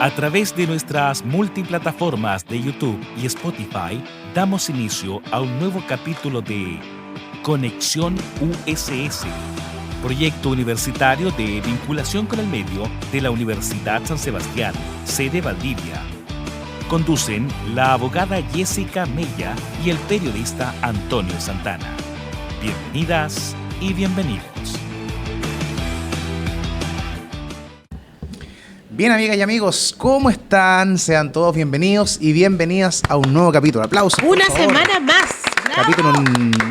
A través de nuestras multiplataformas de YouTube y Spotify, damos inicio a un nuevo capítulo de Conexión USS, proyecto universitario de vinculación con el medio de la Universidad San Sebastián, sede Valdivia. Conducen la abogada Jessica Mella y el periodista Antonio Santana. Bienvenidas y bienvenidos. Bien, amigas y amigos, ¿cómo están? Sean todos bienvenidos y bienvenidas a un nuevo capítulo. ¡Aplausos! Una semana más. ¡Bravo! Capítulo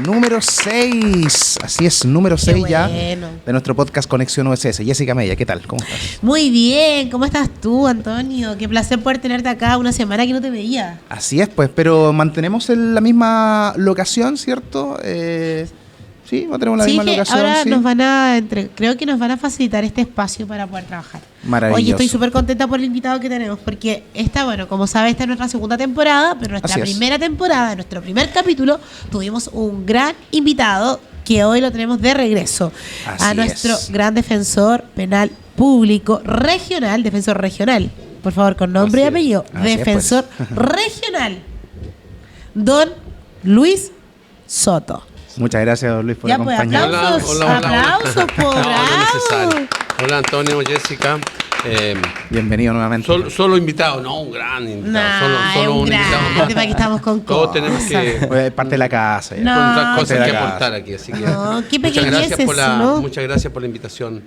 número 6. Así es, número 6 bueno. ya de nuestro podcast Conexión USS. Jessica Mella, ¿qué tal? ¿Cómo estás? Muy bien, ¿cómo estás tú, Antonio? Qué placer poder tenerte acá una semana que no te veía. Así es, pues, pero mantenemos en la misma locación, ¿cierto? Sí, mantenemos la misma locación. Ahora sí. creo que nos van a facilitar este espacio para poder trabajar. Maravilloso. Oye, estoy súper contenta por el invitado que tenemos, porque como sabes, esta es nuestra segunda temporada, pero nuestra primera temporada, nuestro primer capítulo, tuvimos un gran invitado que hoy lo tenemos de regreso. A nuestro gran defensor penal público regional, defensor regional, por favor, con nombre y apellido, defensor regional, don Luis Soto. Muchas gracias, don Luis, por acompañarnos. Aplausos, bravo. Hola, Antonio, Jessica. Bienvenido nuevamente. Solo invitado, no un gran invitado. Solo un invitado. Para que estamos con todos tenemos que parte de la casa. con otras cosas que aportar aquí, así que qué pequeñez muchas gracias por la invitación.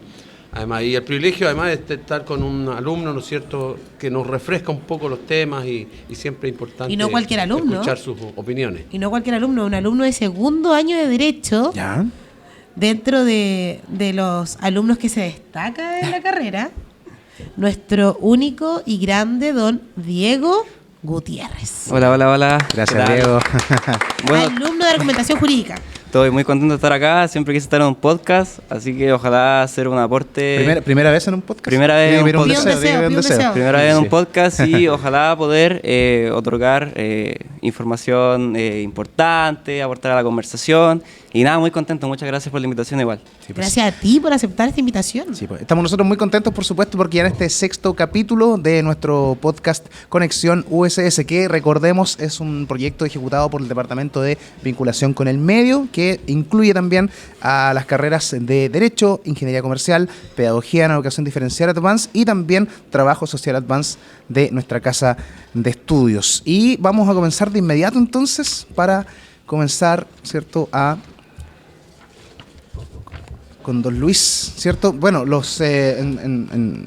Además, y el privilegio además de estar con un alumno, ¿no es cierto?, que nos refresca un poco los temas y siempre es importante y no cualquier alumno, escuchar sus opiniones. Y no cualquier alumno, un alumno de segundo año de Derecho, ¿ya? Dentro de los alumnos que se destaca de la carrera, nuestro único y grande don Diego Gutiérrez. Hola. Gracias, Diego. Bueno, alumno de argumentación jurídica. Estoy muy contento de estar acá, siempre quise estar en un podcast, así que ojalá hacer un aporte. ¿Primera vez en un podcast? Primera vez en un podcast. Primera vez en un podcast y ojalá poder otorgar información importante, aportar a la conversación. Y nada, muy contento, muchas gracias por la invitación igual. Sí, pues. Gracias a ti por aceptar esta invitación. Sí, pues. Estamos nosotros muy contentos, por supuesto, porque ya en este sexto capítulo de nuestro podcast Conexión USS, que recordemos es un proyecto ejecutado por el Departamento de Vinculación con el Medio, que incluye también a las carreras de Derecho, Ingeniería Comercial, Pedagogía en Educación Diferencial Advanced y también Trabajo Social Advanced de nuestra casa de estudios. Y vamos a comenzar de inmediato entonces para comenzar, ¿cierto?, con don Luis, ¿cierto? Bueno,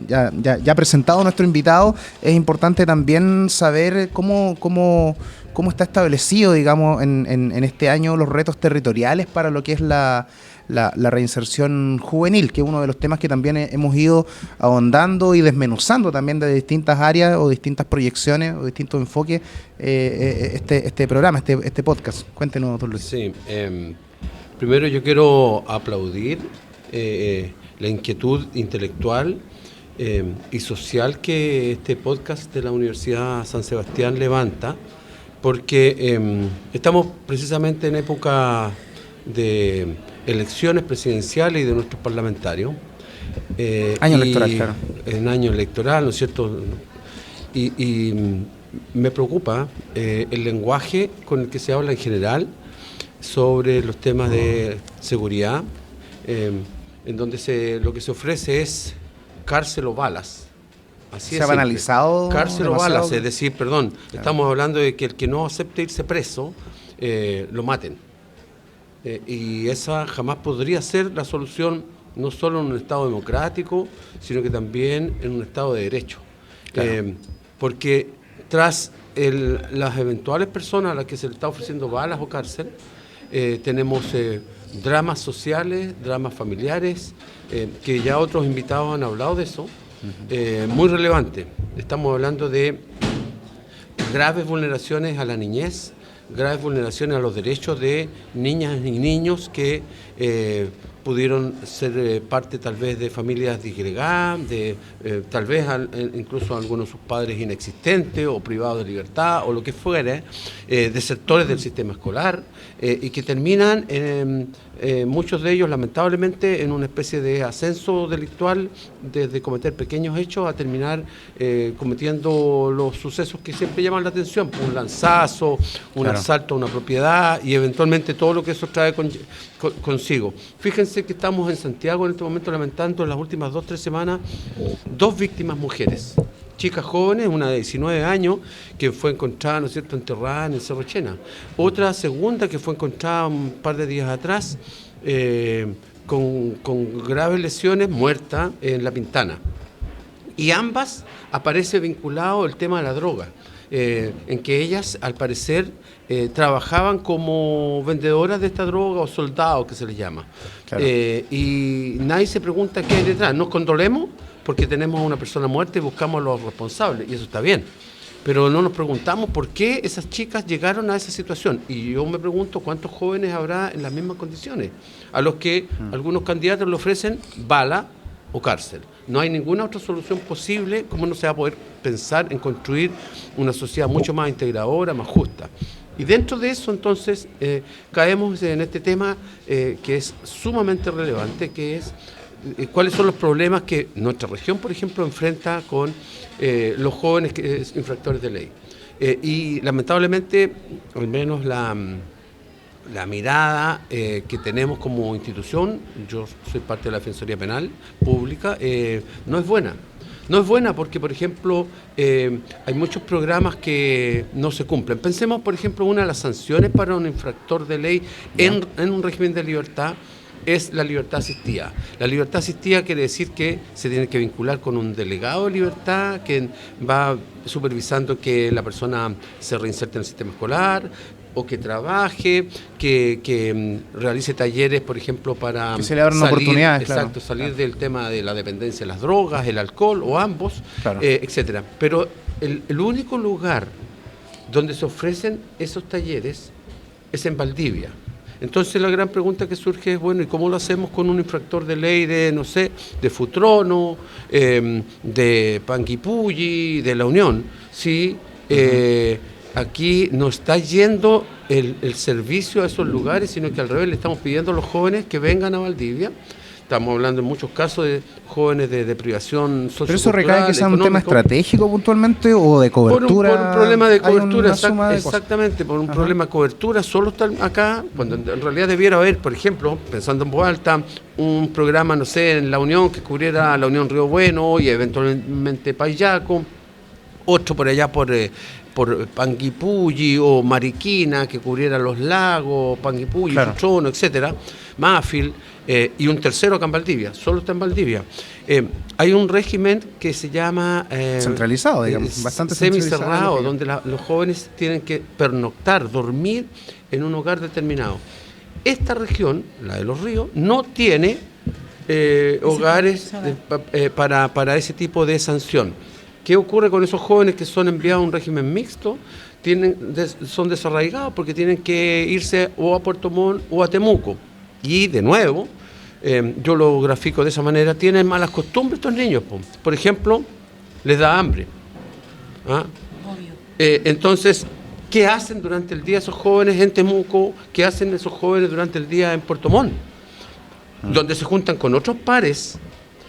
ya presentado nuestro invitado, es importante también saber cómo está establecido, digamos, en este año los retos territoriales para lo que es la reinserción juvenil, que es uno de los temas que también hemos ido ahondando y desmenuzando también de distintas áreas o distintas proyecciones o distintos enfoques este programa, este podcast. Cuéntenos, don Luis. Sí, primero yo quiero aplaudir la inquietud intelectual y social que este podcast de la Universidad San Sebastián levanta, porque estamos precisamente en época de elecciones presidenciales y de nuestros parlamentarios. Año electoral, claro. En año electoral, ¿no es cierto? Y me preocupa el lenguaje con el que se habla en general sobre los temas de seguridad, en donde lo que se ofrece es cárcel o balas. Así se ha banalizado. Cárcel o balas, es decir, claro. Estamos hablando de que el que no acepte irse preso, lo maten. Y esa jamás podría ser la solución, no solo en un Estado democrático, sino que también en un Estado de Derecho. Claro. Porque tras las eventuales personas a las que se le está ofreciendo balas o cárcel, tenemos dramas sociales, dramas familiares, que ya otros invitados han hablado de eso, muy relevante. Estamos hablando de graves vulneraciones a la niñez, graves vulneraciones a los derechos de niñas y niños que pudieron ser parte tal vez de familias disgregadas, tal vez incluso algunos de sus padres inexistentes o privados de libertad o lo que fuera, desertores del sistema escolar, y que terminan, muchos de ellos lamentablemente, en una especie de ascenso delictual, desde cometer pequeños hechos a terminar cometiendo los sucesos que siempre llaman la atención, un lanzazo, un asalto a una propiedad y eventualmente todo lo que eso trae consigo. Fíjense que estamos en Santiago en este momento lamentando en las últimas 2-3 semanas 2 víctimas mujeres, chicas jóvenes, una de 19 años que fue encontrada, ¿no es cierto?, enterrada en el Cerro Chena. Otra segunda que fue encontrada un par de días atrás con graves lesiones, muerta en La Pintana. Y ambas aparece vinculado el tema de la droga, en que ellas, al parecer, trabajaban como vendedoras de esta droga o soldados, que se les llama. Claro. Y nadie se pregunta qué hay detrás. Nos condolemos porque tenemos a una persona muerta y buscamos a los responsables, y eso está bien. Pero no nos preguntamos por qué esas chicas llegaron a esa situación. Y yo me pregunto cuántos jóvenes habrá en las mismas condiciones, a los que algunos candidatos le ofrecen bala o cárcel. No hay ninguna otra solución posible. ¿Cómo no se va a poder pensar en construir una sociedad mucho más integradora, más justa? Y dentro de eso, entonces, caemos en este tema que es sumamente relevante, que es cuáles son los problemas que nuestra región, por ejemplo, enfrenta con los jóvenes infractores de ley. Y lamentablemente, al menos la mirada que tenemos como institución, yo soy parte de la Defensoría Penal Pública, no es buena. No es buena porque, por ejemplo, hay muchos programas que no se cumplen. Pensemos, por ejemplo, una de las sanciones para un infractor de ley en un régimen de libertad es la libertad asistida. La libertad asistida quiere decir que se tiene que vincular con un delegado de libertad que va supervisando que la persona se reinserte en el sistema escolar, o que trabaje, que realice talleres, por ejemplo, para que se le abran oportunidades, exacto, salir del tema de la dependencia de las drogas, el alcohol o ambos, etcétera. Pero el único lugar donde se ofrecen esos talleres es en Valdivia. Entonces la gran pregunta que surge es, bueno, ¿y cómo lo hacemos con un infractor de ley de, no sé, de Futrono, de Panguipulli, de La Unión? Si aquí no está yendo el servicio a esos lugares, sino que al revés le estamos pidiendo a los jóvenes que vengan a Valdivia. Estamos hablando en muchos casos de jóvenes de privación sociocultural. ¿Pero eso recae que sea un tema estratégico puntualmente o de cobertura? Por un problema de cobertura, exactamente, por un problema de cobertura. Solo están acá, cuando en realidad debiera haber, por ejemplo, pensando en voz alta, un programa, no sé, en La Unión que cubriera La Unión Río Bueno y eventualmente Payaco, otro por allá por Panguipulli o Mariquina, que cubriera Los Lagos, Panguipulli, Futrono, etcétera, Mafil, y un tercero acá en Valdivia, solo está en Valdivia. Hay un régimen que se llama centralizado, digamos, bastante semicerrado, donde los jóvenes tienen que pernoctar, dormir en un hogar determinado. Esta región, la de Los Ríos, no tiene hogares para ese tipo de sanción. ¿Qué ocurre con esos jóvenes que son enviados a un régimen mixto? Son desarraigados porque tienen que irse o a Puerto Montt o a Temuco. Y de nuevo, yo lo grafico de esa manera, tienen malas costumbres estos niños. Por ejemplo, les da hambre. Obvio. Entonces, ¿qué hacen durante el día esos jóvenes en Temuco? ¿Qué hacen esos jóvenes durante el día en Puerto Montt? Donde se juntan con otros pares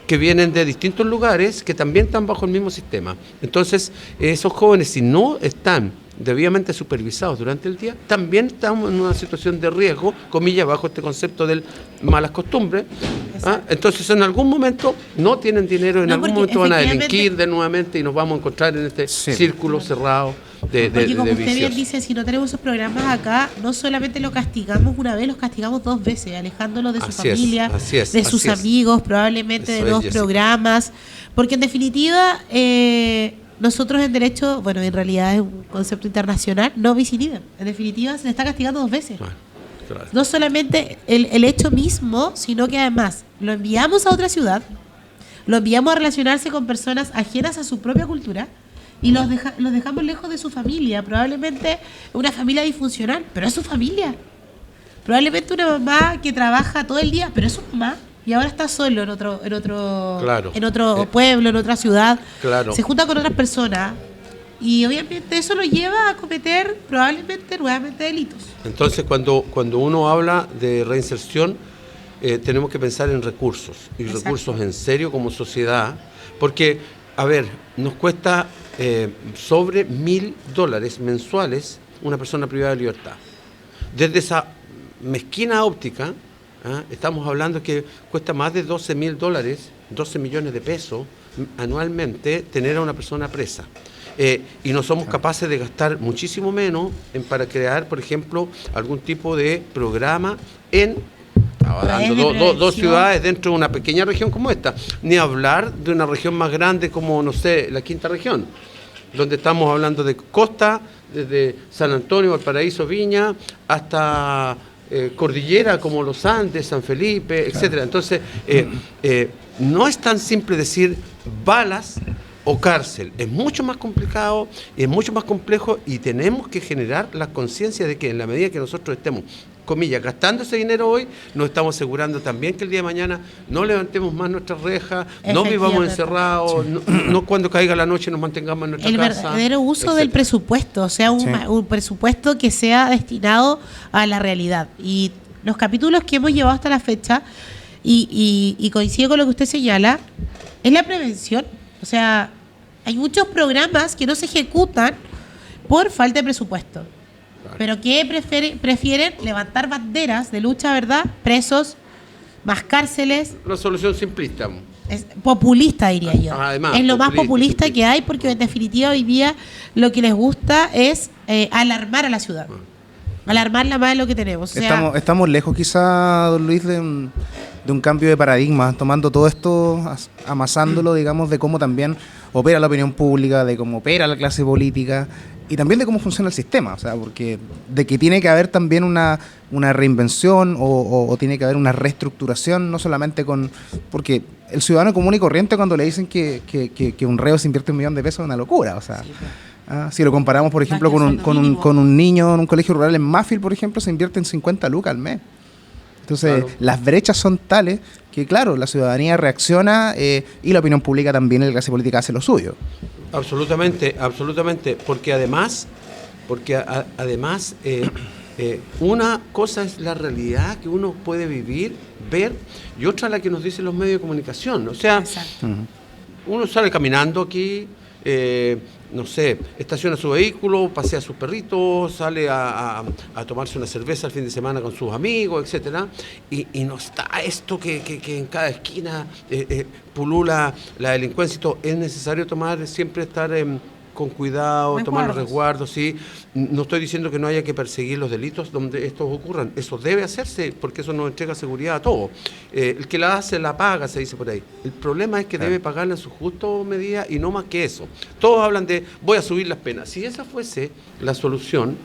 que vienen de distintos lugares que también están bajo el mismo sistema. Entonces, esos jóvenes, si no están debidamente supervisados durante el día, también estamos en una situación de riesgo, comillas, bajo este concepto de malas costumbres. Entonces, en algún momento no tienen dinero, en algún momento van a delinquir de nuevamente y nos vamos a encontrar en este círculo cerrado de porque como usted vicios. bien dice, si no tenemos esos programas acá, no solamente lo castigamos una vez, los castigamos 2 veces, alejándolo de su familia, de sus amigos, probablemente de nuevos programas, porque en definitiva nosotros en derecho, bueno, en realidad es un concepto internacional, no bis in idem. En definitiva se le está castigando 2 veces. Claro. No solamente el hecho mismo, sino que además lo enviamos a otra ciudad, lo enviamos a relacionarse con personas ajenas a su propia cultura y los dejamos lejos de su familia, probablemente una familia disfuncional, pero es su familia. Probablemente una mamá que trabaja todo el día, pero es su mamá. Y ahora está solo en otro Claro. en otro pueblo, en otra ciudad. Claro. Se junta con otras personas. Y obviamente eso lo lleva a cometer probablemente nuevamente delitos. Entonces, cuando uno habla de reinserción, tenemos que pensar en recursos, y Exacto. recursos en serio como sociedad, porque, a ver, nos cuesta sobre $1.000 mensuales una persona privada de libertad. Desde esa mezquina óptica, estamos hablando que cuesta más de $12.000, 12 millones de pesos anualmente tener a una persona presa. Y no somos capaces de gastar muchísimo menos para crear, por ejemplo, algún tipo de programa estaba dando dos ciudades dentro de una pequeña región como esta, ni hablar de una región más grande como, no sé, la quinta región, donde estamos hablando de costa, desde San Antonio, Valparaíso, Viña, hasta cordillera como los Andes, San Felipe, etcétera. Entonces, no es tan simple decir balas o cárcel, es mucho más complicado, es mucho más complejo, y tenemos que generar la conciencia de que en la medida que nosotros estemos, comillas, gastando ese dinero hoy, nos estamos asegurando también que el día de mañana no levantemos más nuestras rejas, no vivamos encerrados, no cuando caiga la noche nos mantengamos en nuestra casa. El verdadero uso etcétera. del presupuesto, o sea, un presupuesto que sea destinado a la realidad. Y los capítulos que hemos llevado hasta la fecha, y coincido con lo que usted señala, es la prevención. O sea, hay muchos programas que no se ejecutan por falta de presupuesto. Claro. Pero que prefieren levantar banderas de lucha, ¿verdad? Presos, más cárceles. Una solución simplista. Es populista, diría yo. Además, es lo más populista que hay, porque en definitiva hoy día lo que les gusta es alarmar a la ciudad. Alarmarla más de lo que tenemos. O sea, estamos lejos quizá, don Luis, de un cambio de paradigma, tomando todo esto, amasándolo, digamos, de cómo también opera la opinión pública, de cómo opera la clase política y también de cómo funciona el sistema. O sea, porque de que tiene que haber también una reinvención o tiene que haber una reestructuración, no solamente porque el ciudadano común y corriente, cuando le dicen que un reo se invierte $1 millón es una locura. O sea, sí, si lo comparamos, por ejemplo, con un niño en un colegio rural en Mafil, por ejemplo, se invierten 50 lucas al mes. Entonces, claro, las brechas son tales que, claro, la ciudadanía reacciona y la opinión pública también, la clase política hace lo suyo. Absolutamente, absolutamente, porque además una cosa es la realidad que uno puede vivir, ver, y otra la que nos dicen los medios de comunicación. O sea, uno sale caminando aquí, no sé, estaciona su vehículo, pasea a sus perritos, sale a tomarse una cerveza el fin de semana con sus amigos, etcétera, y no está esto que en cada esquina pulula la delincuencia y todo. Es necesario siempre estar con cuidado, tomar los resguardos, ¿sí? No estoy diciendo que no haya que perseguir los delitos donde estos ocurran, eso debe hacerse porque eso nos entrega seguridad a todos. El que la hace, la paga, se dice por ahí. El problema es que debe pagarla en su justa medida y no más que eso. Todos hablan de voy a subir las penas. Si esa fuese la solución,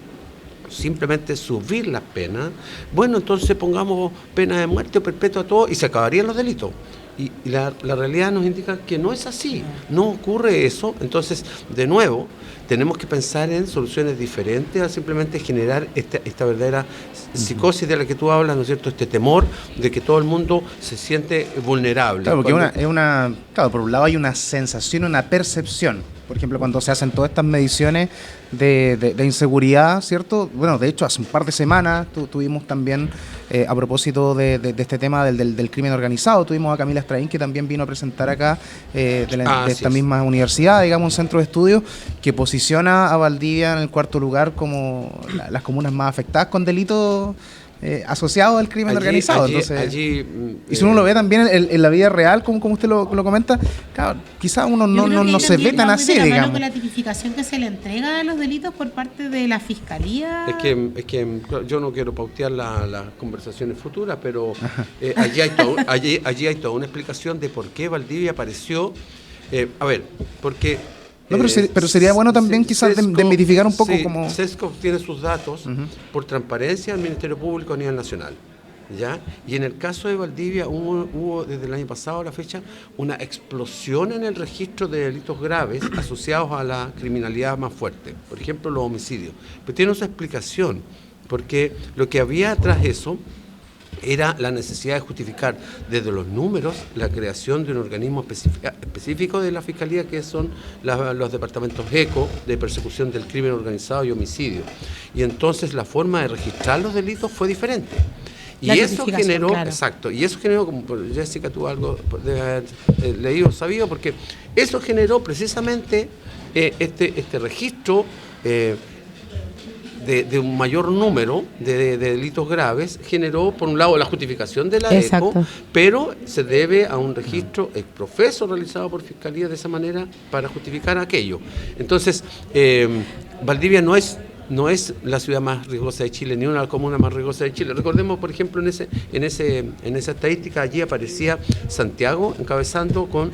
simplemente subir las penas, bueno, entonces pongamos pena de muerte o perpetua a todos y se acabarían los delitos. Y la realidad nos indica que no es así, no ocurre eso. Entonces, de nuevo, tenemos que pensar en soluciones diferentes a simplemente generar esta verdadera psicosis de la que tú hablas, ¿no es cierto? Este temor de que todo el mundo se siente vulnerable. Claro, porque claro, por un lado hay una sensación, una percepción. Por ejemplo, cuando se hacen todas estas mediciones de inseguridad, ¿cierto? Bueno, de hecho, hace un par de semanas tuvimos también, a propósito de este tema del crimen organizado, tuvimos a Camila Estraín, que también vino a presentar acá de esta misma universidad, digamos, un centro de estudios, que posiciona a Valdivia en el 4º lugar como las comunas más afectadas con delitos asociado al crimen organizado. Y si uno lo ve también en la vida real, como usted lo comenta, claro, quizás uno no se ve tan así, digamos. Con la tipificación que se le entrega de los delitos por parte de la Fiscalía. Es que yo no quiero pautear las conversaciones futuras, pero allí hay toda una explicación de por qué Valdivia apareció. Porque... No, pero sería bueno también quizás desmitificar un poco como... Sesco tiene sus datos por transparencia del Ministerio Público a nivel nacional, ¿ya? Y en el caso de Valdivia hubo desde el año pasado a la fecha una explosión en el registro de delitos graves asociados a la criminalidad más fuerte, por ejemplo los homicidios. Pero tiene esa explicación, porque lo que había tras eso era la necesidad de justificar desde los números la creación de un organismo específico de la Fiscalía, que son los departamentos ECO, de persecución del crimen organizado y homicidio. Y entonces la forma de registrar los delitos fue diferente. Y eso generó, claro. Exacto, y eso generó, como Jessica tuvo algo de haber leído, sabido, porque eso generó precisamente este registro de un mayor número de delitos graves, generó por un lado la justificación de la ECO, pero se debe a un registro exprofeso realizado por Fiscalía de esa manera para justificar aquello. Entonces, Valdivia no es la ciudad más riesgosa de Chile, ni una comuna más riesgosa de Chile. Recordemos, por ejemplo, en esa estadística, allí aparecía Santiago encabezando con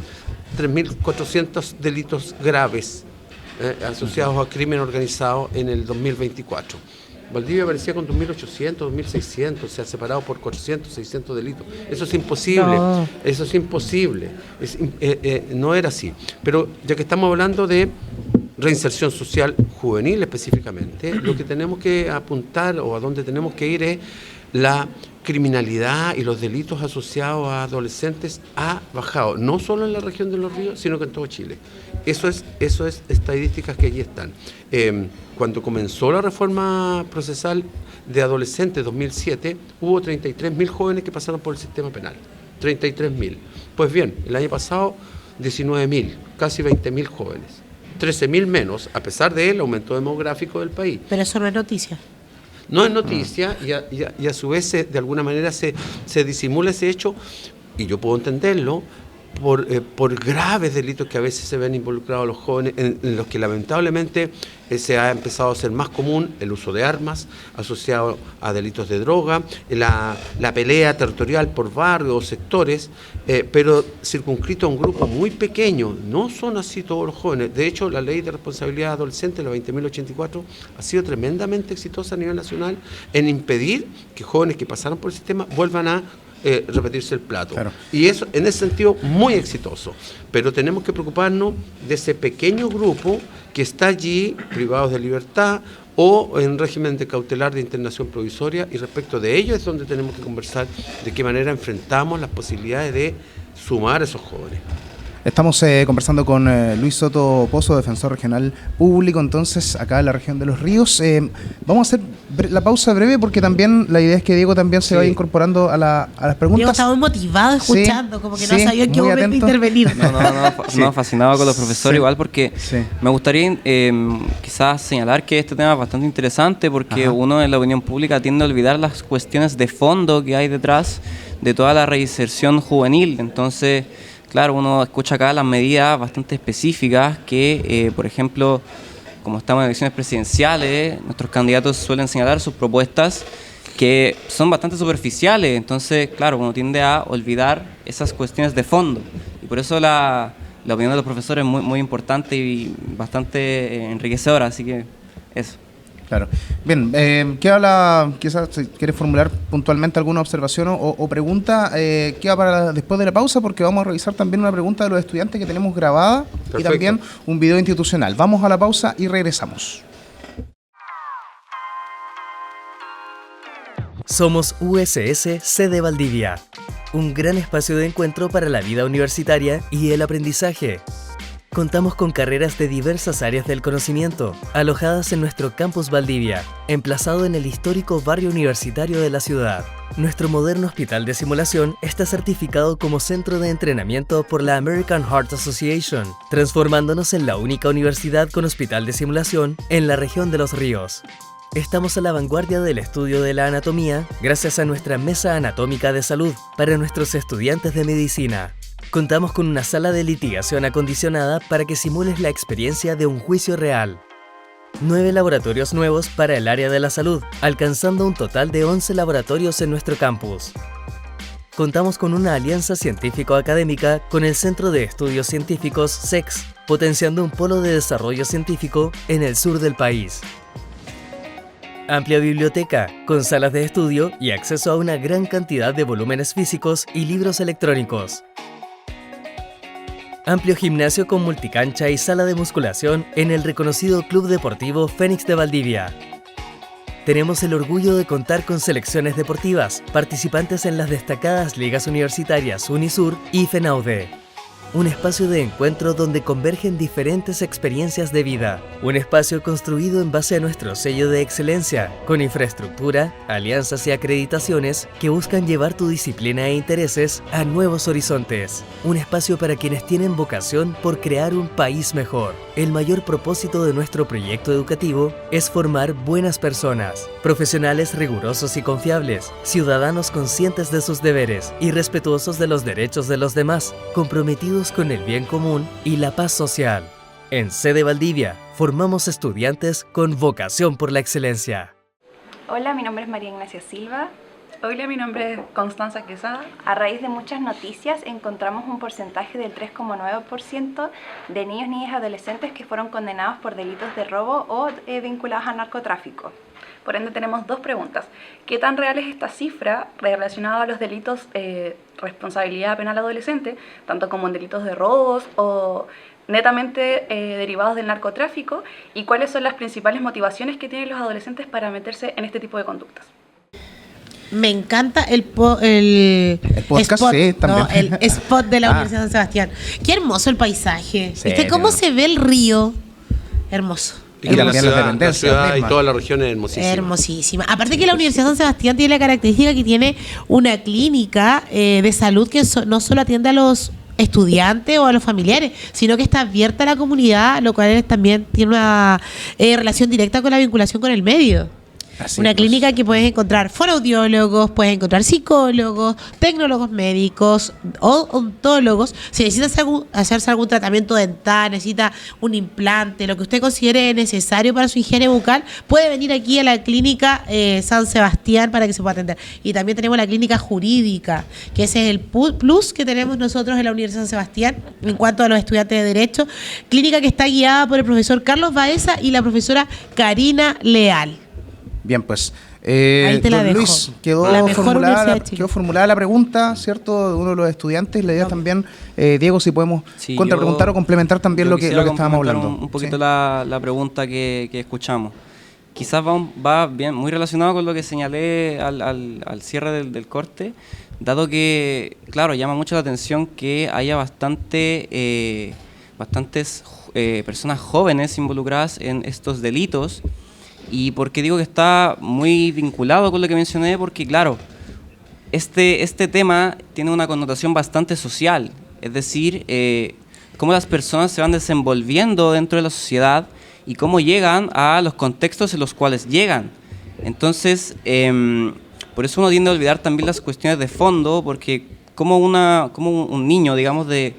3.400 delitos graves asociados a crimen organizado en el 2024. Valdivia aparecía con 2.800, 2.600, se ha separado por 400, 600 delitos. Eso es imposible, eso es imposible. No era así. Pero ya que estamos hablando de reinserción social juvenil específicamente, lo que tenemos que apuntar o a donde tenemos que ir es la criminalidad y los delitos asociados a adolescentes ha bajado, no solo en la región de Los Ríos, sino que en todo Chile. Eso es estadísticas que allí están. Cuando comenzó la reforma procesal de adolescentes 2007, hubo 33.000 jóvenes que pasaron por el sistema penal. 33.000. Pues bien, el año pasado 19.000, casi 20.000 jóvenes. 13.000 menos, a pesar del aumento demográfico del país. Pero eso no es noticia. No es noticia y a su vez de alguna manera se disimula ese hecho, y yo puedo entenderlo, por graves delitos que a veces se ven involucrados los jóvenes, en los que lamentablemente se ha empezado a hacer más común el uso de armas asociado a delitos de droga, la pelea territorial por barrios o sectores, pero circunscrito a un grupo muy pequeño. No son así todos los jóvenes. De hecho, la ley de responsabilidad adolescente, la 20.084, ha sido tremendamente exitosa a nivel nacional en impedir que jóvenes que pasaron por el sistema vuelvan a repetirse el plato. Claro. Y eso, en ese sentido, muy exitoso. Pero tenemos que preocuparnos de ese pequeño grupo que está allí, privados de libertad o en régimen de cautelar de internación provisoria, y respecto de ello es donde tenemos que conversar de qué manera enfrentamos las posibilidades de sumar a esos jóvenes. Estamos conversando con Luis Soto Pozo, defensor regional público, entonces, acá en la región de Los Ríos. Vamos a hacer la pausa breve porque también la idea es que Diego también se vaya incorporando a las preguntas. Diego estaba muy motivado escuchando, como que no sabía en qué momento atento. Intervenir. No, fascinado con los profesores igual, porque me gustaría quizás señalar que este tema es bastante interesante porque uno en la opinión pública tiende a olvidar las cuestiones de fondo que hay detrás de toda la reinserción juvenil. Entonces, claro, uno escucha acá las medidas bastante específicas que, por ejemplo, como estamos en elecciones presidenciales, nuestros candidatos suelen señalar sus propuestas que son bastante superficiales. Entonces, claro, uno tiende a olvidar esas cuestiones de fondo. Y por eso la opinión de los profesores es muy, muy importante y bastante enriquecedora. Así que eso. Claro. Bien, ¿qué habla? Quizás si quieres formular puntualmente alguna observación o pregunta, queda para después de la pausa, porque vamos a revisar también una pregunta de los estudiantes que tenemos grabada. Perfecto. Y también un video institucional. Vamos a la pausa y regresamos. Somos USS Sede Valdivia, un gran espacio de encuentro para la vida universitaria y el aprendizaje. Contamos con carreras de diversas áreas del conocimiento, alojadas en nuestro campus Valdivia, emplazado en el histórico barrio universitario de la ciudad. Nuestro moderno hospital de simulación está certificado como centro de entrenamiento por la American Heart Association, transformándonos en la única universidad con hospital de simulación en la región de Los Ríos. Estamos a la vanguardia del estudio de la anatomía gracias a nuestra mesa anatómica de salud para nuestros estudiantes de medicina. Contamos con una sala de litigación acondicionada para que simules la experiencia de un juicio real. 9 laboratorios nuevos para el área de la salud, alcanzando un total de 11 laboratorios en nuestro campus. Contamos con una alianza científico-académica con el Centro de Estudios Científicos CEX, potenciando un polo de desarrollo científico en el sur del país. Amplia biblioteca, con salas de estudio y acceso a una gran cantidad de volúmenes físicos y libros electrónicos. Amplio gimnasio con multicancha y sala de musculación en el reconocido Club Deportivo Fénix de Valdivia. Tenemos el orgullo de contar con selecciones deportivas, participantes en las destacadas ligas universitarias Unisur y FENAUDE. Un espacio de encuentro donde convergen diferentes experiencias de vida. Un espacio construido en base a nuestro sello de excelencia, con infraestructura, alianzas y acreditaciones que buscan llevar tu disciplina e intereses a nuevos horizontes. Un espacio para quienes tienen vocación por crear un país mejor. El mayor propósito de nuestro proyecto educativo es formar buenas personas, profesionales rigurosos y confiables, ciudadanos conscientes de sus deberes y respetuosos de los derechos de los demás, comprometidos con el bien común y la paz social. En Sede Valdivia, formamos estudiantes con vocación por la excelencia. Hola, mi nombre es María Ignacia Silva. Hola, mi nombre es Constanza Quesada. A raíz de muchas noticias encontramos un porcentaje del 3,9% de niños, niñas y adolescentes que fueron condenados por delitos de robo o vinculados al narcotráfico. Por ende tenemos dos preguntas. ¿Qué tan real es esta cifra relacionada a los delitos responsabilidad penal adolescente, tanto como en delitos de robos o netamente derivados del narcotráfico? ¿Y cuáles son las principales motivaciones que tienen los adolescentes para meterse en este tipo de conductas? Me encanta el podcast, spot, sí, también. ¿no? El spot de la Universidad de San Sebastián. Qué hermoso el paisaje. Sí, ¿Viste cómo se ve el río? Hermoso. Y la la ciudad y misma. toda la región es hermosísima. Hermosísima. Aparte que la Universidad de San Sebastián tiene la característica que tiene una clínica de salud que no solo atiende a los estudiantes o a los familiares, sino que está abierta a la comunidad, lo cual también tiene una relación directa con la vinculación con el medio. Así Una pues. clínica que puedes encontrar fonoaudiólogos, puedes encontrar psicólogos, tecnólogos médicos, odontólogos. Si necesitas hacerse algún tratamiento dental, necesita un implante, lo que usted considere necesario para su higiene bucal, puede venir aquí a la clínica San Sebastián para que se pueda atender. Y también tenemos la clínica jurídica, que ese es el plus que tenemos nosotros en la Universidad de San Sebastián en cuanto a los estudiantes de Derecho. Clínica que está guiada por el profesor Carlos Baeza y la profesora Karina Leal. Bien, pues. Ahí te la don dejo. Luis, quedó La mejor universidad de Chile. quedó formulada la pregunta, ¿cierto? De uno de los estudiantes. La idea también, Diego, si podemos contrapreguntar o complementar también lo que estábamos hablando. Un poquito la pregunta que escuchamos. Quizás va bien, muy relacionado con lo que señalé al cierre del corte, dado que, claro, llama mucho la atención que haya bastantes personas jóvenes involucradas en estos delitos. ¿Y por qué digo que está muy vinculado con lo que mencioné? Porque, claro, este tema tiene una connotación bastante social, es decir, cómo las personas se van desenvolviendo dentro de la sociedad y cómo llegan a los contextos en los cuales llegan. Entonces, por eso uno tiende a olvidar también las cuestiones de fondo, porque como un niño, digamos, de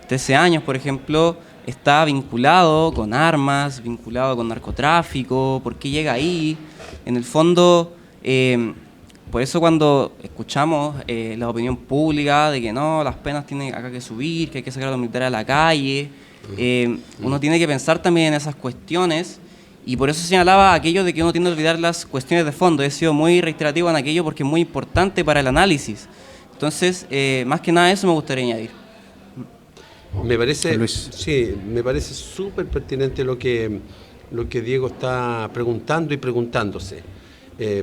13 años, por ejemplo, está vinculado con armas, vinculado con narcotráfico, ¿por qué llega ahí? En el fondo, por eso cuando escuchamos la opinión pública de que no, las penas tienen acá que subir, que hay que sacar a los militares a la calle, uno tiene que pensar también en esas cuestiones, y por eso señalaba aquello de que uno tiende a olvidar las cuestiones de fondo. He sido muy reiterativo en aquello porque es muy importante para el análisis. Entonces, más que nada eso me gustaría añadir. Me parece, Luis. sí, me parece súper pertinente lo que Diego está preguntando y preguntándose,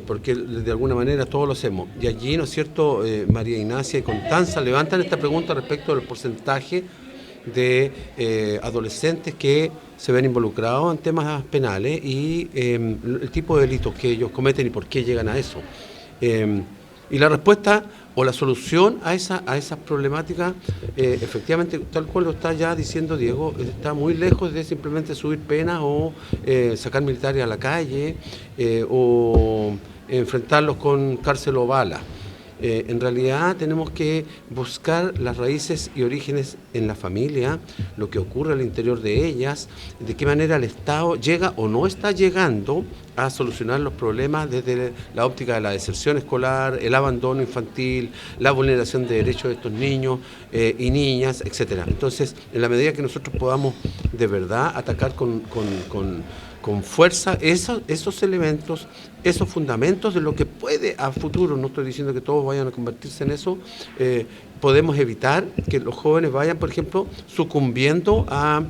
porque de alguna manera todos lo hacemos. Y allí, ¿no es cierto?, María Ignacia y Constanza levantan esta pregunta respecto del porcentaje de adolescentes que se ven involucrados en temas penales y el tipo de delitos que ellos cometen y por qué llegan a eso. Y la respuesta o la solución a esas problemáticas, efectivamente, tal cual lo está ya diciendo Diego, está muy lejos de simplemente subir penas o sacar militares a la calle o enfrentarlos con cárcel o bala. En realidad tenemos que buscar las raíces y orígenes en la familia, lo que ocurre al interior de ellas, de qué manera el Estado llega o no está llegando a solucionar los problemas desde la óptica de la deserción escolar, el abandono infantil, la vulneración de derechos de estos niños y niñas, etcétera. Entonces, en la medida que nosotros podamos de verdad atacar con con fuerza esos elementos, esos fundamentos de lo que puede a futuro, no estoy diciendo que todos vayan a convertirse en eso, podemos evitar que los jóvenes vayan, por ejemplo, sucumbiendo a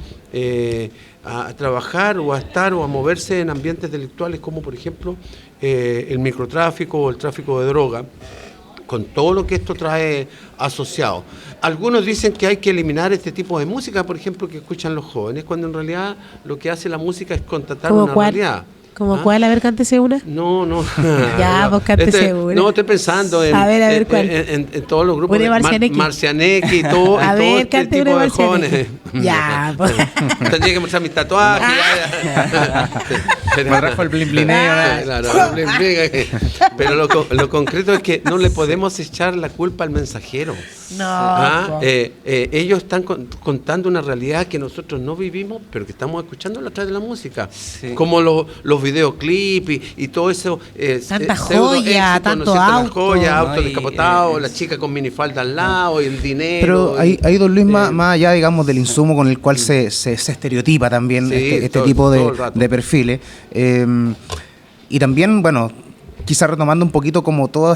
trabajar o a estar o a moverse en ambientes delictuales como, por ejemplo, el microtráfico o el tráfico de droga, con todo lo que esto trae asociado. Algunos dicen que hay que eliminar este tipo de música, por ejemplo, que escuchan los jóvenes, cuando en realidad lo que hace la música es constatar una realidad. ¿Cómo cuál? A ver, cántese una. No. Ya, pues cántese una. No, estoy pensando en, en todos los grupos de Marcianeque y todo, a ver, este tipo de jóvenes. Ya, pues. Tendría que mostrar mis tatuajes. Me trajo el blimblineo. Claro, pero lo concreto es que no le podemos echar la culpa al mensajero. No. Ellos están contando una realidad que nosotros no vivimos, pero que estamos escuchando a través de la música. Sí. Como los videoclips y todo eso. Tanta joya, tanto auto. Auto descapotado, la chica con minifalda al lado y el dinero. Pero hay don Luis, más allá, digamos, del insumo con el cual se estereotipa también este tipo de perfiles. Y también, bueno, quizá retomando un poquito como toda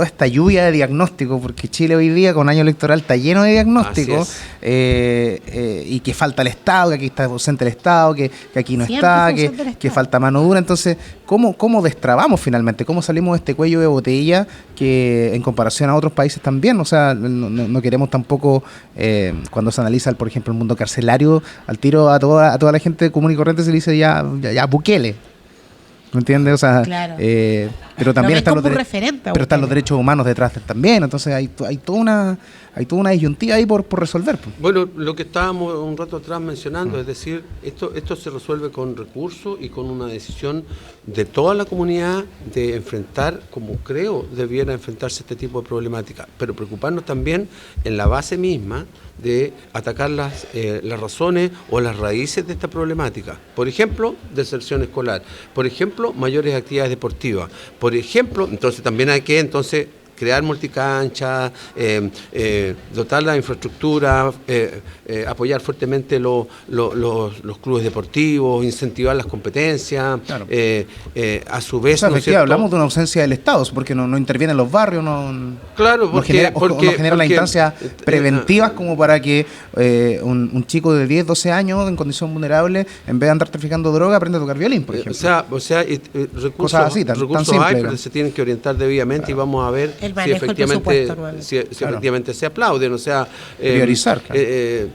esta lluvia de diagnósticos, porque Chile hoy día con año electoral está lleno de diagnósticos, y que falta el Estado, que aquí está ausente el Estado, que aquí no está, que falta mano dura. Entonces, ¿cómo destrabamos finalmente? ¿Cómo salimos de este cuello de botella que en comparación a otros países también? O sea, no queremos tampoco, cuando se analiza, por ejemplo, el mundo carcelario, al tiro a toda la gente común y corriente se le dice ya Bukele. ¿Me entiendes? O sea, claro. Pero también están los derechos humanos detrás también. Entonces hay toda una disyuntiva ahí por resolver. Bueno, lo que estábamos un rato atrás mencionando, es decir, esto se resuelve con recursos y con una decisión de toda la comunidad de enfrentar, como creo debiera enfrentarse este tipo de problemática, pero preocuparnos también en la base misma de atacar las razones o las raíces de esta problemática. Por ejemplo, deserción escolar. Por ejemplo, mayores actividades deportivas. Por ejemplo, entonces también hay que crear multicanchas, dotar la infraestructura, apoyar fuertemente los clubes deportivos, incentivar las competencias, claro. A su vez... O sea, hablamos de una ausencia del Estado, porque no interviene en los barrios, claro, no genera las instancias preventivas como para que un chico de 10, 12 años en condición vulnerable, en vez de andar traficando droga, aprenda a tocar violín, por ejemplo. O sea, recursos así, recursos simple, hay, pero se tienen que orientar debidamente, claro. Y vamos a ver si efectivamente se aplauden, o sea, priorizar. Claro.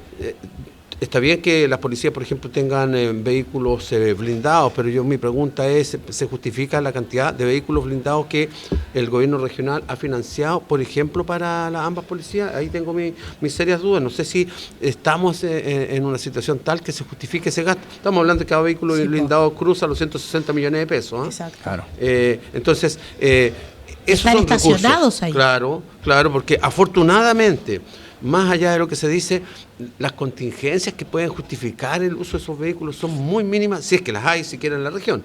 Está bien que las policías, por ejemplo, tengan vehículos blindados, pero mi pregunta es, ¿se justifica la cantidad de vehículos blindados que el gobierno regional ha financiado, por ejemplo, para ambas policías? Ahí tengo mis serias dudas. No sé si estamos en una situación tal que se justifique ese gasto. Estamos hablando de que cada vehículo blindado cruza los 160 millones de pesos. Exacto. Claro. Entonces... Están estacionados ahí. Claro, porque afortunadamente, más allá de lo que se dice, las contingencias que pueden justificar el uso de esos vehículos son muy mínimas, si es que las hay siquiera en la región.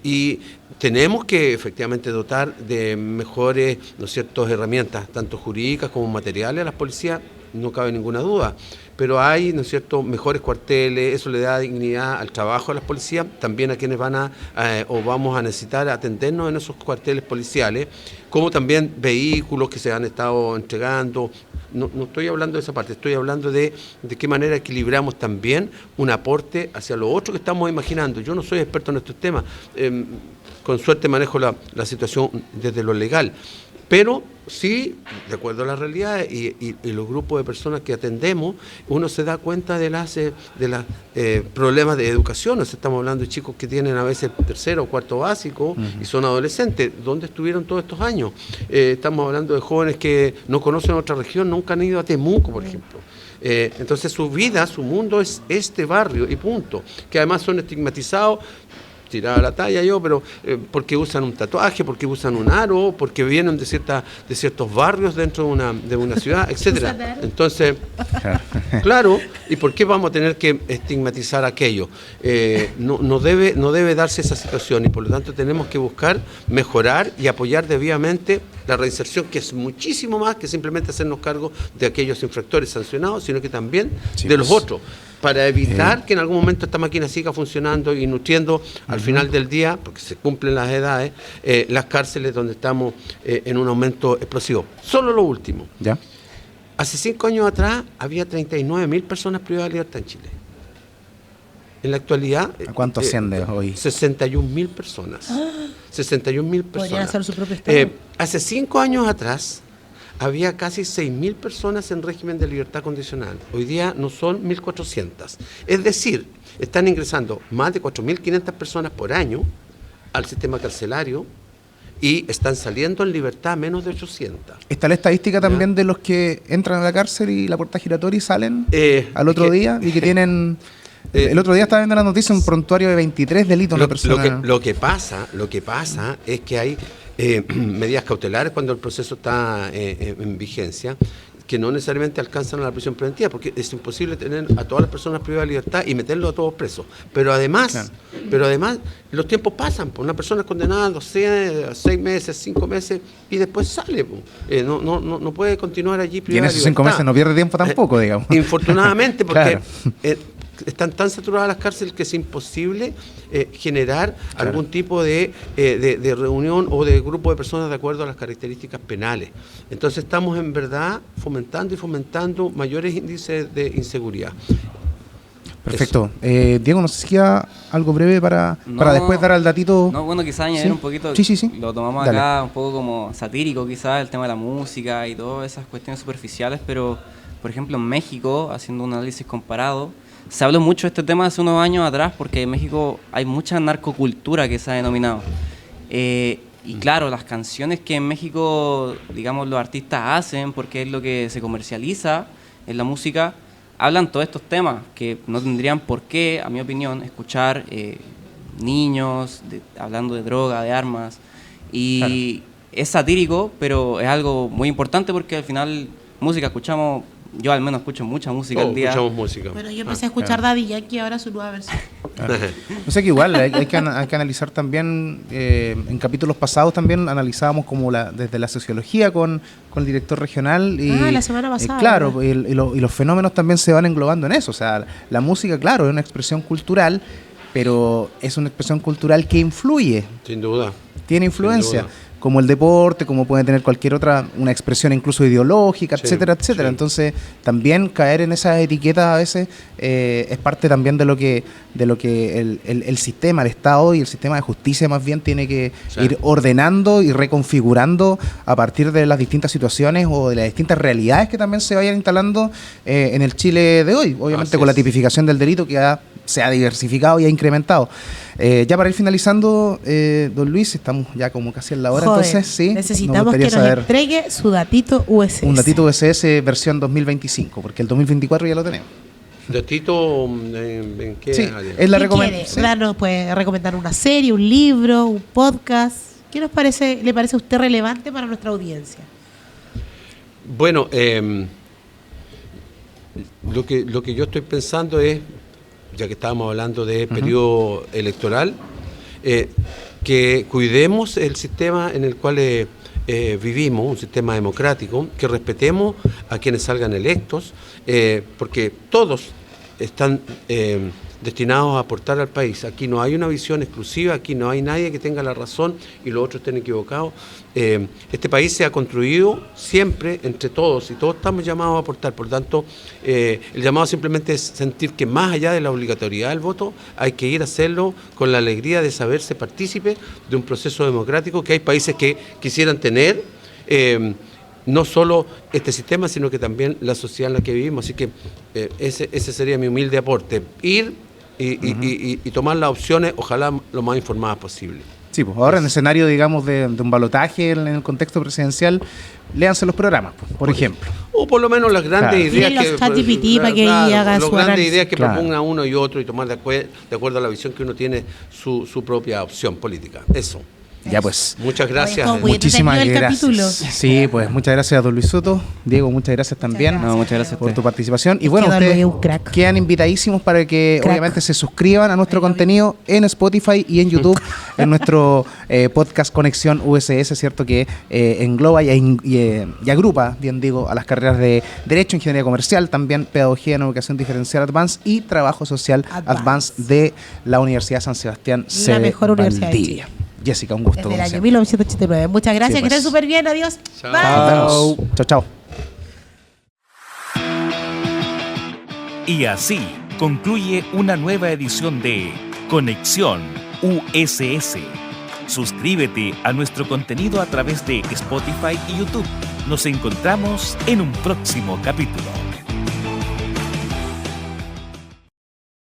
Y tenemos que efectivamente dotar de mejores, ¿no es cierto?, herramientas, tanto jurídicas como materiales a las policías, no cabe ninguna duda. Pero hay, ¿no es cierto?, mejores cuarteles, eso le da dignidad al trabajo de las policías, también a quienes vamos a necesitar atendernos en esos cuarteles policiales, como también vehículos que se han estado entregando. No estoy hablando de esa parte, estoy hablando de qué manera equilibramos también un aporte hacia lo otro que estamos imaginando. Yo no soy experto en estos temas, con suerte manejo la situación desde lo legal, pero sí, de acuerdo a la realidad y los grupos de personas que atendemos, uno se da cuenta de los problemas de educación. O sea, estamos hablando de chicos que tienen a veces tercero o cuarto básico y son adolescentes. ¿Dónde estuvieron todos estos años? Estamos hablando de jóvenes que no conocen otra región, nunca han ido a Temuco, por ejemplo. Entonces su vida, su mundo es este barrio y punto. Que además son estigmatizados, tiraba la talla yo, pero porque usan un tatuaje, porque usan un aro, porque vienen de ciertos barrios dentro de una ciudad, etcétera. Entonces, claro, ¿y por qué vamos a tener que estigmatizar aquello? No debe darse esa situación y por lo tanto tenemos que buscar mejorar y apoyar debidamente la reinserción, que es muchísimo más que simplemente hacernos cargo de aquellos infractores sancionados, sino que también de los otros. para evitar que en algún momento esta máquina siga funcionando y nutriendo al final del día, porque se cumplen las edades, las cárceles donde estamos en un aumento explosivo. Solo lo último. ¿Ya? Hace 5 años atrás había 39.000 personas privadas de libertad en Chile. En la actualidad... ¿A cuánto asciende hoy? 61.000 personas. 61.000 personas. Podrían hacer su propio estado. Hace 5 años atrás había casi 6.000 personas en régimen de libertad condicional. Hoy día no son 1.400. Es decir, están ingresando más de 4.500 personas por año al sistema carcelario y están saliendo en libertad menos de 800. ¿Está la estadística también de los que entran a la cárcel y la puerta giratoria y salen al otro día y que tienen... el otro día estaba viendo la noticia, un prontuario de 23 delitos una persona. Lo que pasa es que hay medidas cautelares cuando el proceso está en vigencia, que no necesariamente alcanzan a la prisión preventiva, porque es imposible tener a todas las personas privadas de libertad y meterlos a todos presos. Pero además, los tiempos pasan. Pues una persona es condenada a 6 meses, 5 meses y después sale. No puede continuar allí privada de libertad. Y en esos 5 meses no pierde tiempo tampoco, digamos. Infortunadamente, porque están tan saturadas las cárceles que es imposible generar algún tipo de reunión o de grupo de personas de acuerdo a las características penales. Entonces estamos en verdad fomentando mayores índices de inseguridad. Perfecto. Diego, no sé si queda algo breve para después dar al datito. No, bueno, quizás añadir un poquito. Sí. Lo tomamos acá un poco como satírico, quizás, el tema de la música y todas esas cuestiones superficiales, pero, por ejemplo, en México, haciendo un análisis comparado, se habló mucho de este tema hace unos años atrás porque en México hay mucha narcocultura que se ha denominado. Y claro, las canciones que en México, digamos, los artistas hacen, porque es lo que se comercializa en la música, hablan todos estos temas que no tendrían por qué, a mi opinión, escuchar niños hablando de droga, de armas. Y es satírico, pero es algo muy importante porque al final música escuchamos... Yo al menos escucho mucha música al día. Escuchamos música. Bueno, yo empecé a escuchar Daddy Yankee, ahora su nueva versión. O sea que igual hay que analizar también, en capítulos pasados también analizábamos como desde la sociología con el director regional. Y, la semana pasada. Claro, y los fenómenos también se van englobando en eso. O sea, la música, claro, es una expresión cultural, pero es una expresión cultural que influye. Sin duda. Tiene influencia. Como el deporte, como puede tener cualquier otra, una expresión incluso ideológica, etcétera, etcétera. Entonces, también caer en esas etiquetas a veces es parte también de lo que el sistema, el Estado y el sistema de justicia más bien tiene que ir ordenando y reconfigurando a partir de las distintas situaciones o de las distintas realidades que también se vayan instalando en el Chile de hoy. Obviamente con la tipificación del delito que se ha diversificado y ha incrementado. Ya para ir finalizando, don Luis, estamos ya como casi en la hora. Entonces, sí, necesitamos que nos entregue su datito USS. Un datito USS versión 2025, porque el 2024 ya lo tenemos. ¿Datito en qué área? Es la recomendación. ¿Nos puede recomendar una serie, un libro, un podcast? ¿Qué le parece a usted relevante para nuestra audiencia? Bueno, lo que yo estoy pensando es, ya que estábamos hablando de periodo electoral, que cuidemos el sistema en el cual vivimos, un sistema democrático, que respetemos a quienes salgan electos, porque todos están destinados a aportar al país. Aquí no hay una visión exclusiva, aquí no hay nadie que tenga la razón y los otros estén equivocados. Este país se ha construido siempre entre todos y todos estamos llamados a aportar. Por tanto, el llamado simplemente es sentir que más allá de la obligatoriedad del voto, hay que ir a hacerlo con la alegría de saberse partícipe de un proceso democrático que hay países que quisieran tener. No solo este sistema, sino que también la sociedad en la que vivimos. Así que ese sería mi humilde aporte. Ir y tomar las opciones, ojalá lo más informadas posible. Sí, pues ahora en escenario, digamos, de un balotaje en el contexto presidencial, léanse los programas, por ejemplo. O por lo menos las grandes ideas que proponga uno y otro y tomar de acuerdo a la visión que uno tiene su propia opción política. Eso. Ya pues. Muchas gracias. Muchísimas gracias. Sí, pues muchas gracias a don Luis Soto. Diego, muchas gracias también. Muchas gracias por tu participación. Y bueno, ustedes quedan invitadísimos para que obviamente se suscriban a nuestro contenido en Spotify y en YouTube, en nuestro podcast Conexión USS, ¿cierto? Que engloba y agrupa, bien digo, a las carreras de Derecho, Ingeniería Comercial, también Pedagogía en Educación Diferencial Advance y Trabajo Social Advance de la Universidad San Sebastián, la mejor universidad de Chile. Jessica, un gusto. Desde el año 1989. Muchas gracias, que estén súper bien. Adiós. Chao. Chao. Y así concluye una nueva edición de Conexión USS. Suscríbete a nuestro contenido a través de Spotify y YouTube. Nos encontramos en un próximo capítulo.